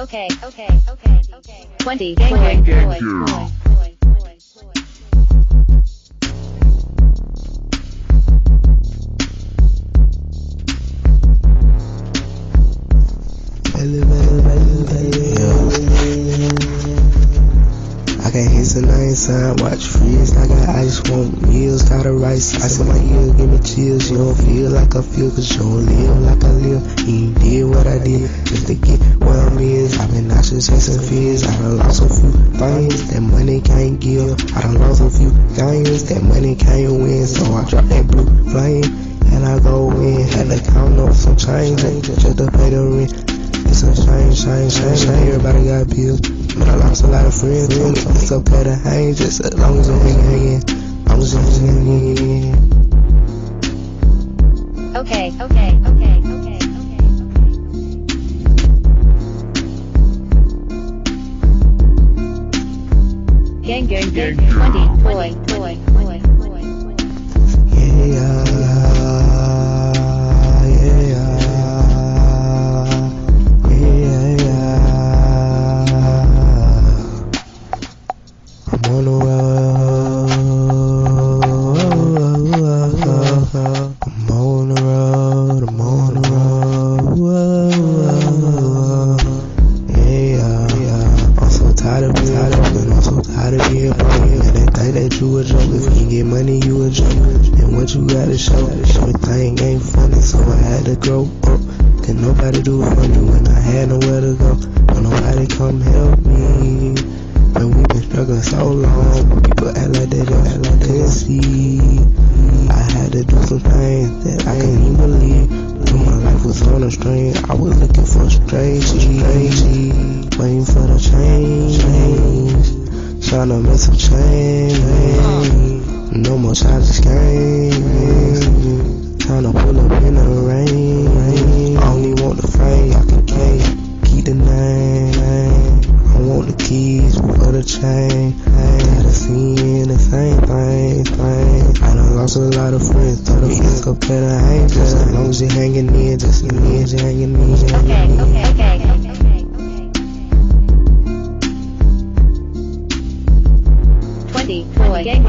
20 Gang, I can't hit some night sign, watch freeze. I got ice, want meals, got a rice. I said my ear, give me chills. You don't feel like I feel, cause you don't live like I live. You ain't did what I did, just to get where I'm is. I've been nauseous, chasing fears. I done lost a few things that money can't give. I done lost a few games that money can't win. So I drop that blue flame and I go in. Had to count up some change just to pay the rent. It's a shame. Everybody got bills, but I lost a lot of friends. Told me it's okay to hang, just as long as I'm hanging. I'm just hanging. Okay. Gang, 20 boy. I'm on the road. I'm on the road. Yeah. I'm so tired of being broken. I'm so tired of being broken. And they think that you a joke. If you get money, you a joke. And what you gotta show, everything ain't funny. So I had to grow up. Can nobody do it for me when I had nowhere to go? Don't nobody come help me. And we been struggling so long, people act like they couldn't see. I had to do some things that I couldn't even believe. When my life was on a string, I was looking for straight, waiting for the change, trying to make some change. No more childish games, trying to pull up in the rain. I only want the fame, I can't keep the name. I want the keys for the chain. Tired of seeing the same thing. I done lost a lot of friends. Told them it's okay to hang, just as long as you're hanging in. Just as long as you're hanging in. Okay. 20 boy. Gang.